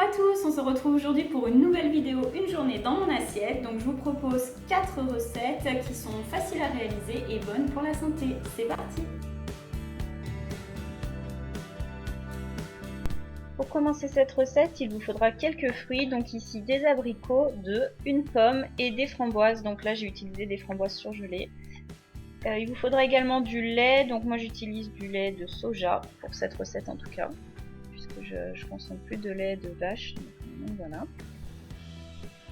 à tous, on se retrouve aujourd'hui pour une nouvelle vidéo, une journée dans mon assiette. Donc je vous propose 4 recettes qui sont faciles à réaliser et bonnes pour la santé. C'est parti! Pour commencer cette recette, il vous faudra quelques fruits, donc ici des abricots, une pomme et des framboises. Donc là j'ai utilisé des framboises surgelées. Il vous faudra également du lait, donc moi j'utilise du lait de soja pour cette recette en tout cas, puisque je consomme plus de lait de vache, donc voilà.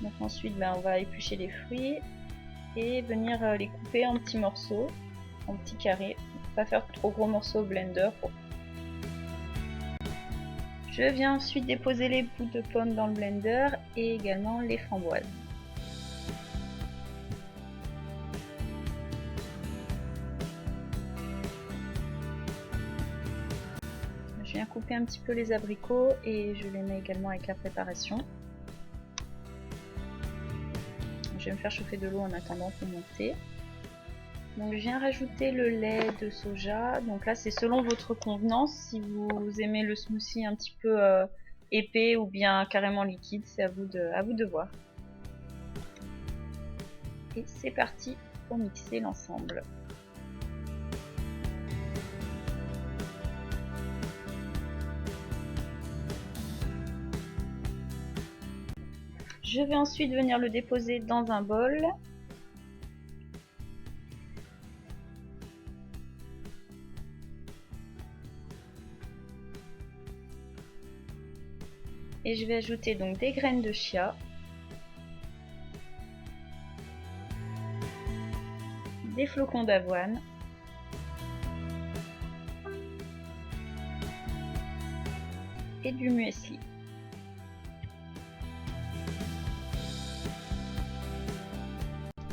Donc ensuite on va éplucher les fruits et venir les couper en petits morceaux, en petits carrés, pas faire trop gros morceaux au blender. Je viens ensuite déposer les bouts de pommes dans le blender et également les framboises. Je viens couper un petit peu les abricots et je les mets également avec la préparation. Je vais me faire chauffer de l'eau en attendant pour monter. Donc je viens rajouter le lait de soja. Donc là c'est selon votre convenance. Si vous aimez le smoothie un petit peu épais ou bien carrément liquide, c'est à vous de voir. Et c'est parti pour mixer l'ensemble. Je vais ensuite venir le déposer dans un bol. Et je vais ajouter donc des graines de chia, des flocons d'avoine, et du muesli.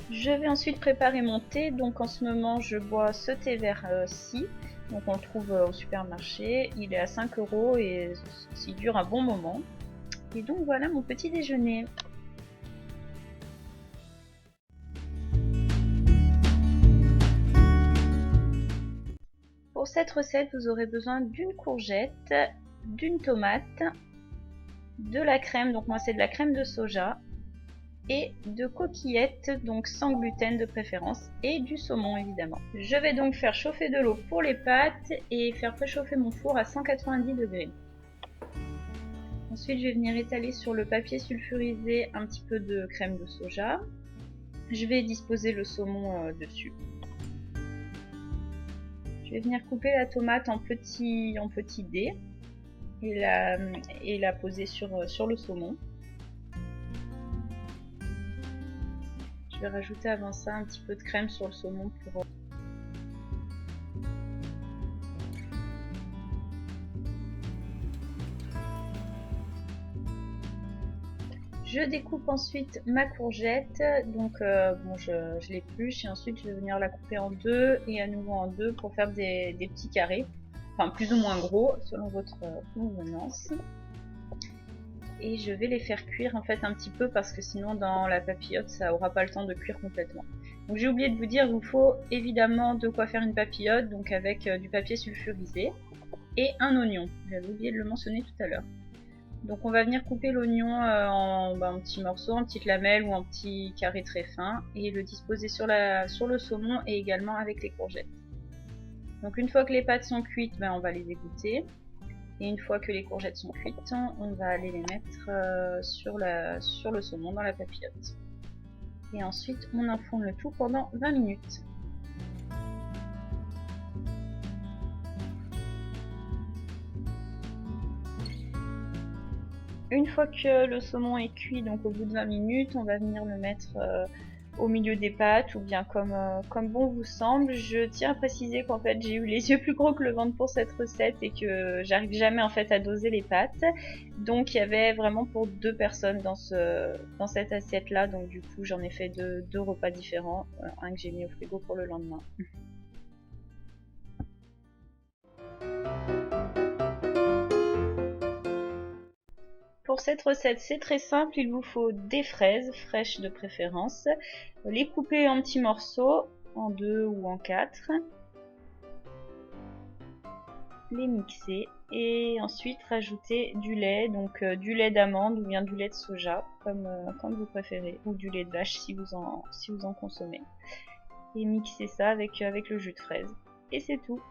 Je vais ensuite préparer mon thé. Donc en ce moment je bois ce thé vert-ci. Donc on le trouve au supermarché. Il est à 5 € et il dure un bon moment. Et donc voilà mon petit déjeuner. Pour cette recette, vous aurez besoin d'une courgette, d'une tomate, de la crème, donc moi c'est de la crème de soja, et de coquillettes, donc sans gluten de préférence, et du saumon évidemment. Je vais donc faire chauffer de l'eau pour les pâtes et faire préchauffer mon four à 190 degrés. Ensuite je vais venir étaler sur le papier sulfurisé un petit peu de crème de soja. Je vais disposer le saumon dessus. Je vais venir couper la tomate en petits dés et la poser sur le saumon. Je vais rajouter avant ça un petit peu de crème sur le saumon pour... Je découpe ensuite ma courgette, donc je l'épluche et ensuite je vais venir la couper en deux et à nouveau en deux pour faire des petits carrés, enfin plus ou moins gros selon votre convenance. Et je vais les faire cuire en fait un petit peu parce que sinon dans la papillote ça aura pas le temps de cuire complètement. Donc j'ai oublié de vous dire, il vous faut évidemment de quoi faire une papillote, donc avec du papier sulfurisé et un oignon. J'avais oublié de le mentionner tout à l'heure. Donc on va venir couper l'oignon en petits morceaux, en petites lamelles ou en petits carrés très fins et le disposer sur le saumon et également avec les courgettes. Donc une fois que les pâtes sont cuites, on va les égoutter. Et une fois que les courgettes sont cuites, on va aller les mettre sur le saumon dans la papillote. Et ensuite on enfourne le tout pendant 20 minutes. Une fois que le saumon est cuit, donc au bout de 20 minutes, on va venir le mettre au milieu des pâtes ou bien comme bon vous semble. Je tiens à préciser qu'en fait j'ai eu les yeux plus gros que le ventre pour cette recette et que j'arrive jamais en fait à doser les pâtes. Donc il y avait vraiment pour 2 personnes dans cette assiette là, donc du coup j'en ai fait deux repas différents, un que j'ai mis au frigo pour le lendemain. Pour cette recette, c'est très simple, il vous faut des fraises, fraîches de préférence, les couper en petits morceaux, en 2 ou en 4, les mixer Et ensuite rajouter du lait, donc du lait d'amande ou bien du lait de soja, comme vous préférez, ou du lait de vache si vous en consommez. Et mixer ça avec le jus de fraise. Et c'est tout.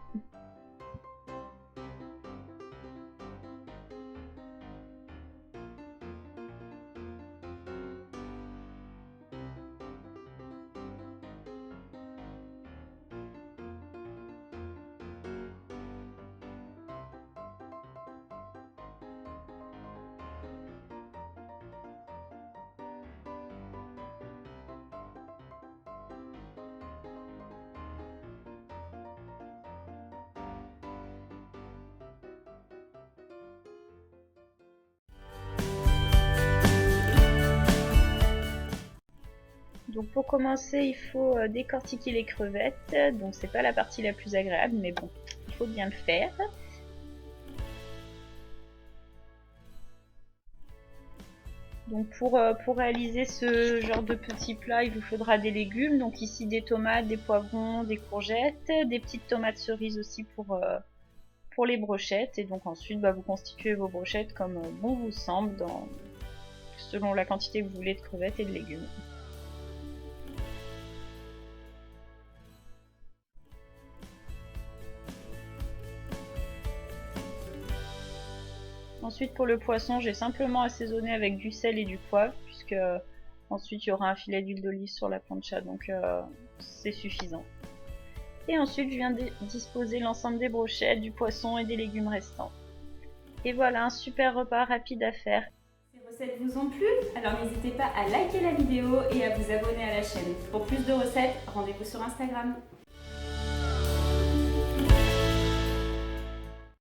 Donc pour commencer, il faut décortiquer les crevettes. Donc c'est pas la partie la plus agréable, mais bon, il faut bien le faire. Donc pour réaliser ce genre de petit plat, il vous faudra des légumes. Donc ici des tomates, des poivrons, des courgettes, des petites tomates cerises aussi pour les brochettes. Et donc ensuite, vous constituez vos brochettes comme bon vous semble, selon la quantité que vous voulez de crevettes et de légumes. Ensuite pour le poisson, j'ai simplement assaisonné avec du sel et du poivre, puisque ensuite il y aura un filet d'huile d'olive sur la plancha, donc c'est suffisant. Et ensuite je viens disposer l'ensemble des brochettes, du poisson et des légumes restants. Et voilà un super repas rapide à faire. Ces recettes vous ont plu? Alors n'hésitez pas à liker la vidéo et à vous abonner à la chaîne. Pour plus de recettes, rendez-vous sur Instagram.